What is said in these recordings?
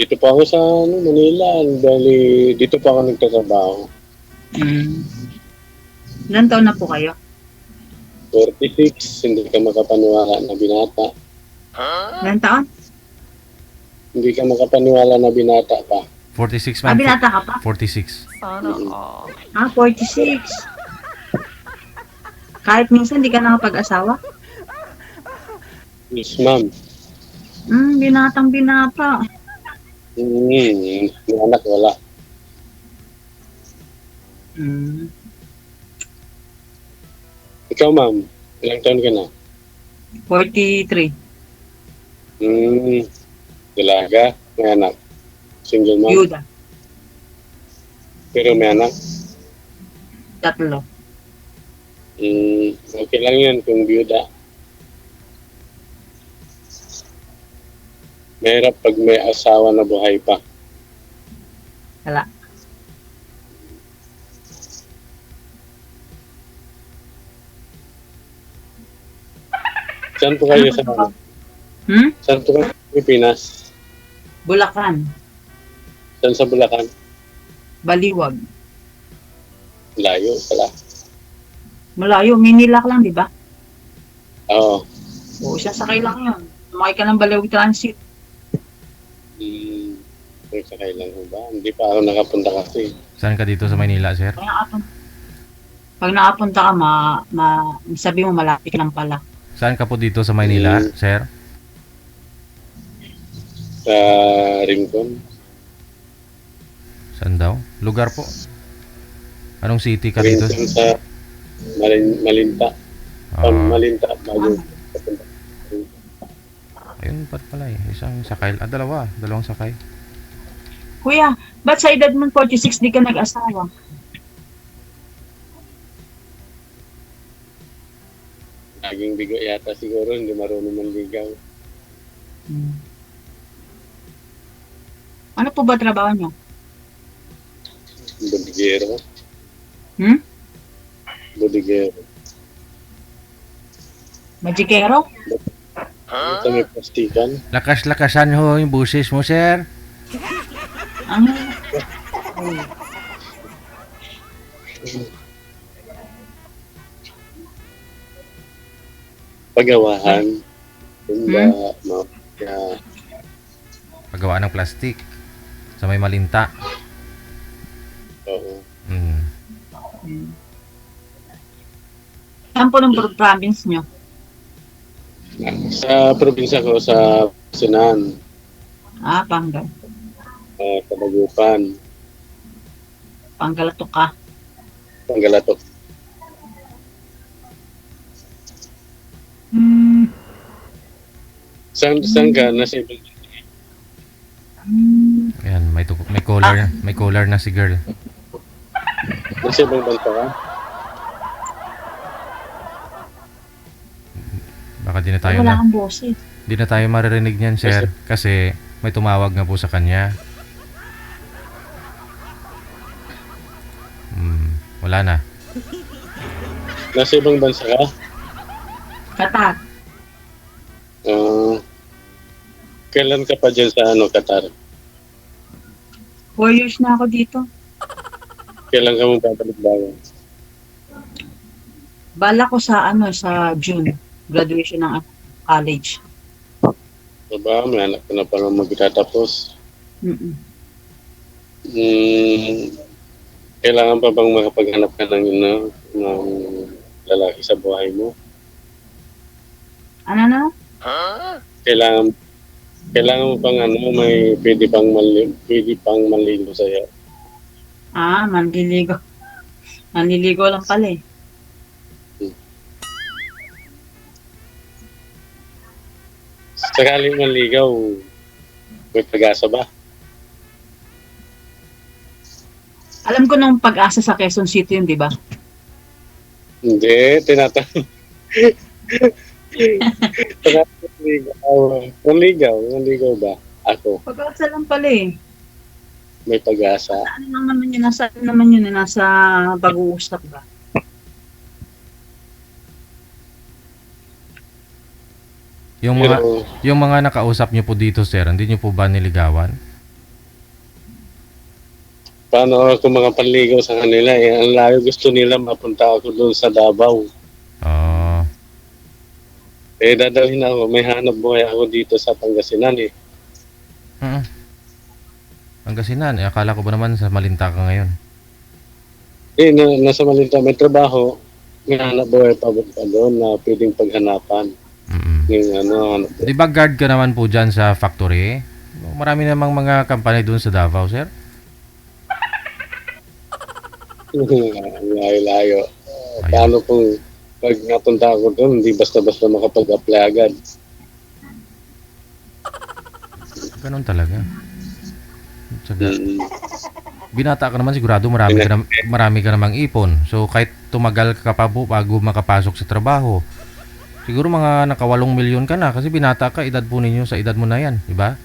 Dito pa ako sa Manila. Dali, dito pa ako nagtatrabaho. Hmm. Ilan taon na po kayo? 46, hindi ka makapaniwala na binata. Ilan taon? Hindi ka makapaniwala na binata pa. 46 Ah, ma'am. binata ka pa? 46. Ah, 46. Kahit minsan di ka nakapag-asawa? Yes, ma'am. Binatang binata. Yung anak wala. Hmm. Ikaw, ma'am, ilang taon ka na? 43. Dalaga, may anak. Single mom, Byuda. pero may anak. 3. Okay lang yan kung byuda. Mahirap pag may asawa na buhay pa. Wala. Saan po kayo sa Saan po kayo sa Pilipinas? Bulacan. Saan sa Bulacan? Baliwag. Layo pala. Malayo. Minilak lang, di ba? Oo. Oo, isang sakay lang yun. Sumakay ka ng Baliwag Transit. Sakay lang ho ba? Hindi pa ako nakapunta kasi. Saan ka dito sa Maynila, sir? Pag nakapunta ka, sabi mo malapit lang pala. Saan ka po dito sa Maynila, sir? Sa Rincon. Saan daw? Lugar po? Anong city ka dito? Rincon sa Malinta. Malinta, bago papunta. Ayun pa pala eh. Isang sakay. Dalawang sakay. Kuya, ba't sa edad mo 46 di ka nag-asawa? Laging bigo yata siguro, hindi marunong manligaw. Ano po ba trabaho niyo? Bodigero. Bodigero. Magikero? Ito may plastikan. Lakas-lakasan ho yung busis mo, sir. Ano? Pagawahan. Paggawa ng plastik. Sa may Malinta. Oo. Saan po ng province niyo? Sa probinsya ko, sa Sinan, Ah, Tabagupan, Panggalatok ka. Panggalatok. Saan ka? Nasa ibang Ayan, may collar na si girl. Nasa ibang bansa ka? Baka di na tayo Wala kang boses. Di na tayo maririnig niyan, sir, kasi may tumawag nga po sa kanya. Wala na. Nasa ibang bansa ka? Qatar. Kailan ka pa dyan sa Qatar? 4 years na ako dito. Kailan ka mo babalik bayan? Bala ko sa June. Graduation ng college. Diba? May anak ka na palang magtatapos. Kailangan pa bang makapaghanap ka ng lalaki sa buhay mo? Ano na? Kailangan mo pang may pwede pang manligo sa'yo. Manliligo. Manliligo lang pala eh. Sakaling manligaw, may pag-asa ba? Alam ko nung pag-asa sa Quezon City yun, di ba? Hindi, tinatanong. Manligaw ba? Ako, Pag-asa lang pala eh. may pag-asa. Nasa pag-uusap ba? Yung mga nakausap niyo po dito, sir, hindi niyo po ba niligawan? paano ako makapanligaw sa kanila eh. Ang layo gusto nila mapunta ako doon sa Davao. Oh, Eh dadalhin ako, may hanap buhay ako dito sa Pangasinan eh. Pangasinan. Eh, akala ko ba naman sa Malinta ka ngayon? Nasa Malinta may trabaho, may hanap buhay pa doon na pwedeng paghanapan. Yung hanap buhay. Di ba guard ka naman po dyan sa factory? Marami namang mga company doon sa Davao, sir. Ang layo-layo. Ayun. Paano kung pag napunta ako doon, hindi basta-basta makapag-apply agad. Ganun talaga. Tsaga, Mm. binata ka naman sigurado marami ka namang ipon. So kahit tumagal ka pa po bago makapasok sa trabaho, siguro mga naka 8 milyon ka na kasi binata ka, edad po ninyo sa edad mo na yan, di ba?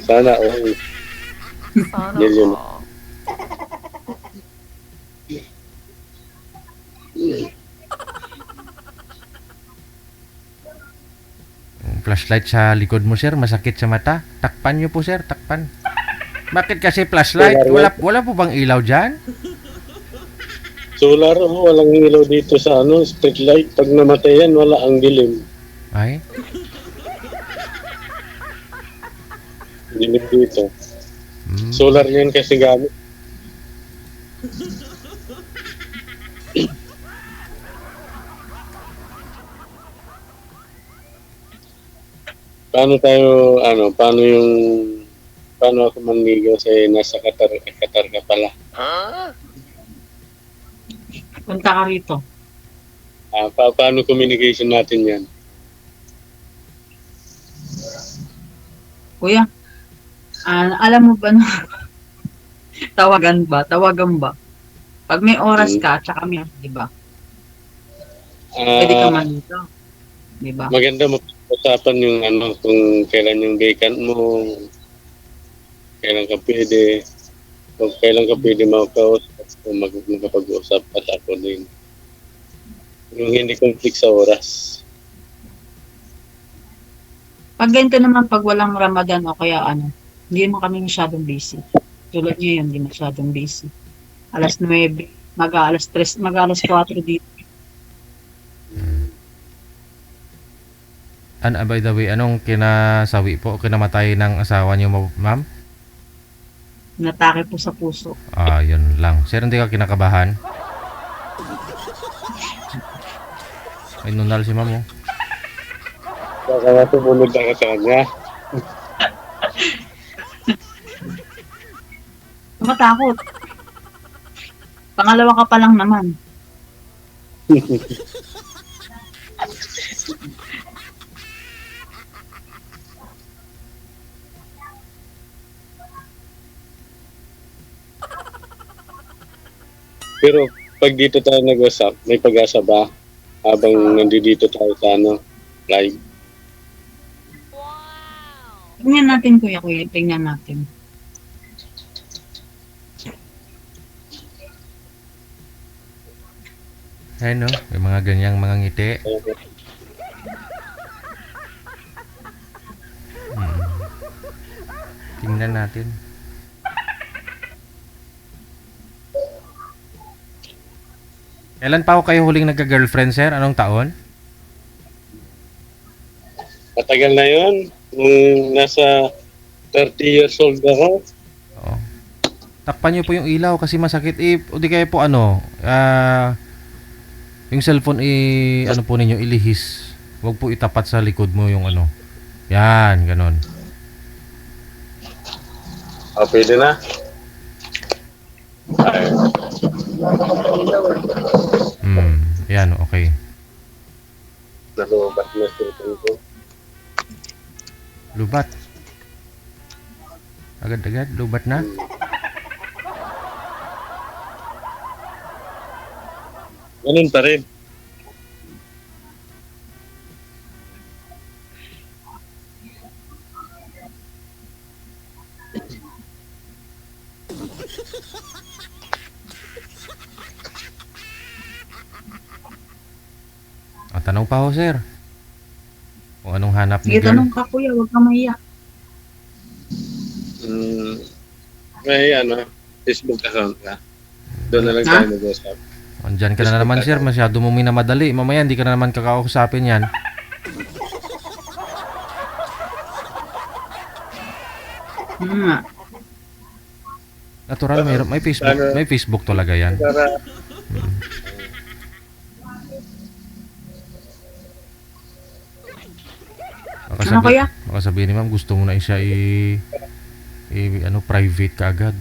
Sana, oh. Million. Yung flashlight sa likod mo, sir, masakit sa mata. Takpan nyo po, sir, takpan. Bakit kasi flashlight? Wala po bang ilaw dyan? Solar, oh, walang ilaw dito sa street light. Pag namatay yan, wala ang dilim. Ay, Dilim dito. mm, Solar yan kasi gamit. Paano tayo, paano ako manligaw sa nasa Qatar ka pala? Punta ka rito. Paano communication natin yan? Kuya, alam mo ba na tawagan ba? Pag may oras ka, tsaka may, di ba? Pwede ka man dito. Di ba? Maganda mapag-usapan yung kung kailan yung vacant mo, kailan ka pwede, kung kailan ka pwede makausap, kung makapag-usap at ako din. Yung hindi conflict sa oras. Pag ganito naman, pag walang Ramadan o kaya hindi mo kami masyadong busy. Tulad nyo yun, hindi masyadong busy. Alas 9, mag-alas 3, mag-alas 4 dito. by the way, anong kinasawi po, kinamatay ng asawa niyo, ma'am? Natake po sa puso. Yun lang. Sir, hindi ka kinakabahan? Ay, nunal si ma'am, oh. Baka matubulog ka sa kanya. Matakot. Pangalawa ka pa lang naman. Pero pag dito tayo nag-usap, may pag-asa ba? Habang nandito tayo sa live. Tingnan natin, kuya, tingnan natin. Ayun, no? May mga ganyang mga ngiti. Tingnan natin. Kailan pa ako kayo huling nagka-girlfriend, sir? Anong taon? Matagal na yun. Nung nasa 30 years old ako. Oo. Takpan niyo po yung ilaw kasi masakit. O di kayo po yung cellphone po ninyo, ilihis. Huwag po itapat sa likod mo yung Yan, ganon. Pwede na. Yan, okay. Nalubat na cellphone ko. Lubat. Agad-agad, lubat na. Ganun pa rin. Tanong pa ho, sir. Kung anong hanap ni Sige, girl. tanong ka, kuya, huwag ka mahiya. Mm, may Facebook account ka. Doon na lang Ha? tayo mag-usap. Andyan ka na naman sir, masyado mo minamadali. Mamaya hindi ka na naman kakausapin yan. Nga. Natural, may Facebook talaga yan. Para Ano kaya? Baka sabihin ni ma'am, gusto mo na siya private ka agad.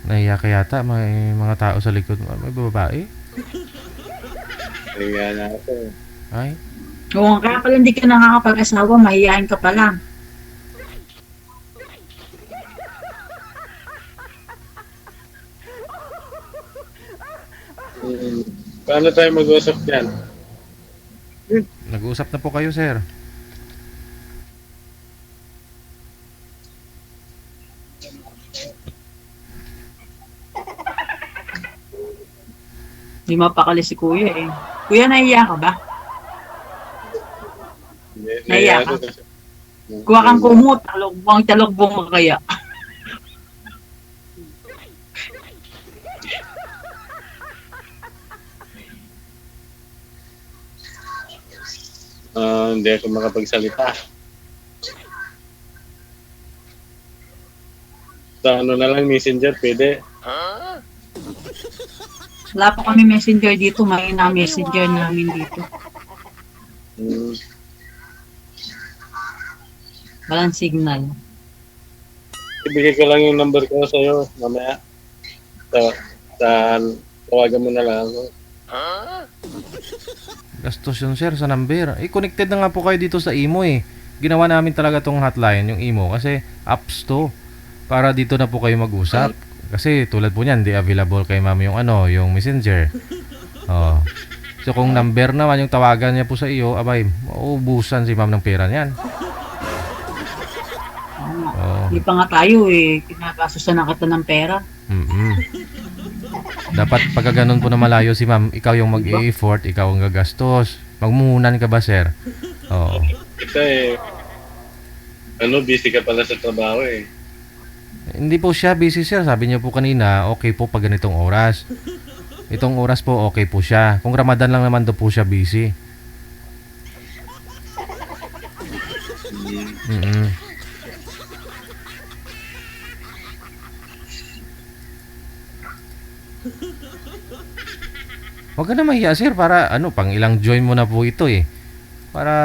Nahiya ka yata, may mga tao sa likod. May babae? kaya na ako. Ay, Oo, kaya pala hindi ka nakakapag-asawa, mahihain ka pa lang. Mm, paano tayo mag-usap yan? nag-uusap na po kayo sir. Hindi mapakali si kuya eh. Kuya, nahiya ka ba? Naiya ka? Kuha kang kumot, talokbong mo kaya. Hindi ako makapagsalita. Sa ano na lang, messenger, pwede. Wala pa kami messenger dito, may na messenger namin dito. Mm, Walang signal. ibigay ko lang yung number ko sa'yo, mamaya. Sa tawagan mo na lang ako. Gastos yun sir sa number. Connected na nga po kayo dito sa Imo eh. Ginawa namin talaga tong hotline, yung Imo, kasi apps to. Para dito na po kayo mag-usap. Kasi tulad po niyan, di available kay ma'am yung yung messenger. Oh. So kung number naman yung tawagan niya po sa iyo, abay, mauubusan si ma'am ng pera niyan. Oh. Hindi pa nga tayo eh, kinakasusan na kita ng pera. Mm-mm. Dapat pagka ganun po na malayo si ma'am, ikaw yung mag-i-effort, ikaw ang gagastos. Magmumunan ka ba, sir? Oo. Kasi, busy ka pala sa trabaho eh. Hindi po siya busy, sir. Sabi niya po kanina, okay po pag ganitong oras. Itong oras po, okay po siya. Kung Ramadan lang naman daw po siya busy. Mm-mm. Huwag ka na mahiya, sir, para pang ilang join mo na po ito eh. Para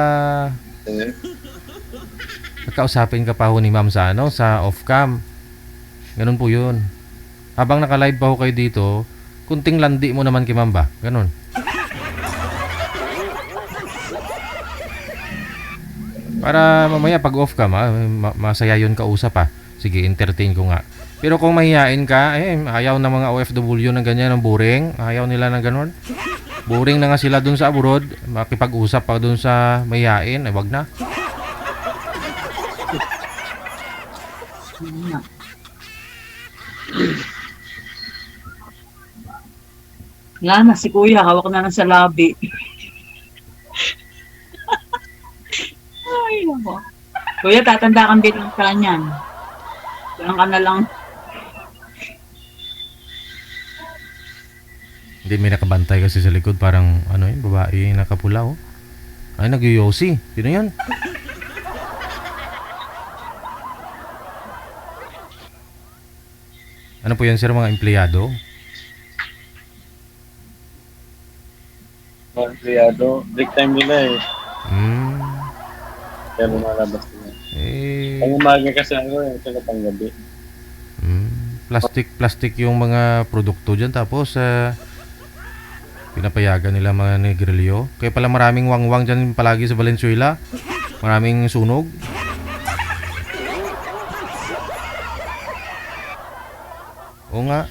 Eh, nakausapin ka pa ho ni ma'am sa off-cam. Ganun po yun. Habang naka-live pa ho kayo dito, kunting landi mo naman kay ma'am ba? Ganun. Para mamaya pag off-cam, masaya yun kausap pa. Sige, entertain ko nga. Pero kung mahihain ka, ayaw ng mga OFW ng ganyan, ng boring. Ayaw nila ng ganun. Boring na nga sila dun sa abroad. Makipag-usap pa dun sa mahihain. Ay, wag na. Yun nga. Wala na, si kuya, hawak na lang sa labi. Ay, nako. Kuya, tatanda kang bilang ka niyan. Diyan ka na lang. Hindi, may nakabantay kasi sa likod. Parang, babae nakapula, oh. Ay, nag-yosi. Sino yan? Ano po yan, sir, mga empleyado? mga empleyado, break time nila eh. Kaya lumalabas nila. Pang umaga kasi sila pang gabi. Plastic yung mga produkto dyan. Tapos, pinapayagan nila mga negrilyo. Kaya pala maraming wangwang dyan palagi sa Valenzuela. Maraming sunog. Oo nga.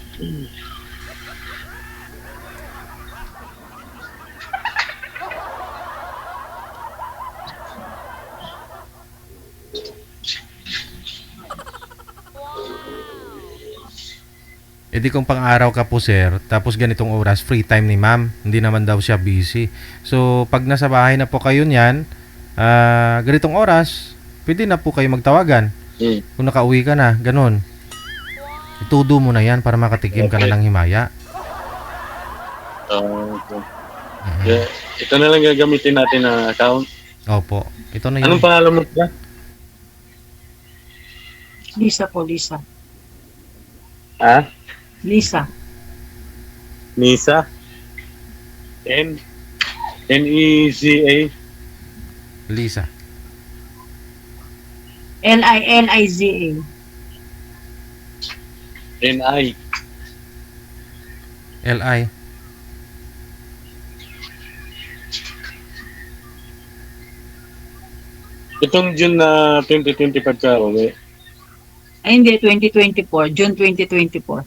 E di kung pang-araw ka po sir, tapos ganitong oras, free time ni ma'am, hindi naman daw siya busy. So pag nasa bahay na po kayo niyan, ganitong oras, pwede na po kayo magtawagan. Hmm. Kung nakauwi ka na, ganun. Itudo mo na yan para makatikim ka na ng himaya. Okay. Yeah, ito na lang gagamitin natin na account. Opo. Ito na yun. Anong pangalan mo ba? Lisa po, Lisa. Ha? Lisa. Nisa? N-E-Z-A? Lisa. L-I-L-I-Z-A. N-I? L-I. Itong June na 2025 ka, okay? Ay, hindi, 2024. June 2024.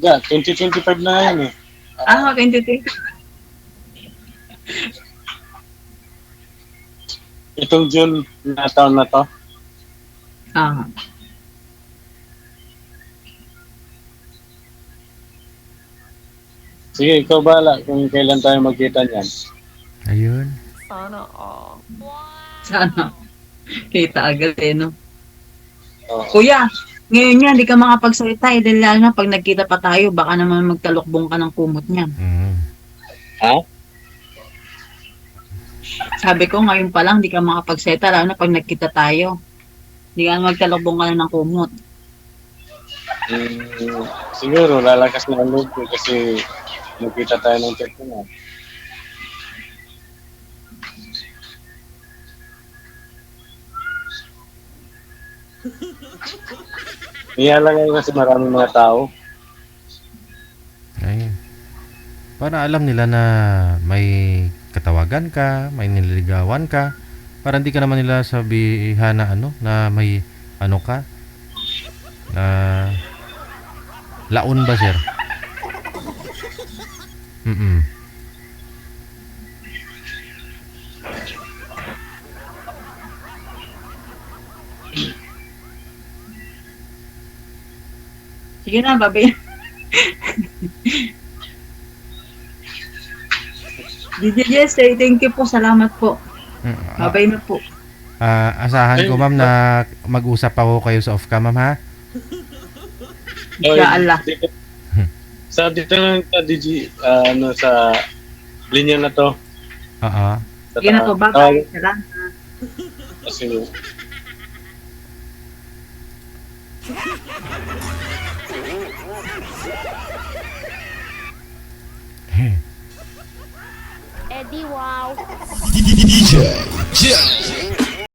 Yeah, 2025 na yan eh. 2020. Itong June na taon na to. Ah. Sige, ikaw bahala kung kailan tayo magkita niyan. Ayun. Sana. Kita agad eh, no? Oo. Kuya, ngayon yan, di ka makapagsalita eh. Dahil lalo na pag nagkita pa tayo, baka naman magtalokbong ka ng kumot niyan. Mm. Ha? Sabi ko, ngayon pa lang, di ka makapagsalita. Lalo na pag nagkita tayo. Di ka magtalokbong ka na ng kumot. Siguro, lalakas na ang loob ko kasi magkita tayo ng check na. Iyalang ngayon kasi maraming mga tao. Ayun. Para alam nila na may katawagan ka, may nililigawan ka, para hindi ka naman nila sabihan na na may ka, na laon ba sir? Mm. Sige na, babay. DJ Jesse, thank you po. Salamat po. Babay na po. Asahan ko ma'am na mag-usap ako kayo sa off-cam ma'am ha? Inshallah. Sa dito lang sa DG, sa linya na to. Oo. Sa Sige na po, babay. Salamat. Kasi Eddie, wow. DJ Jel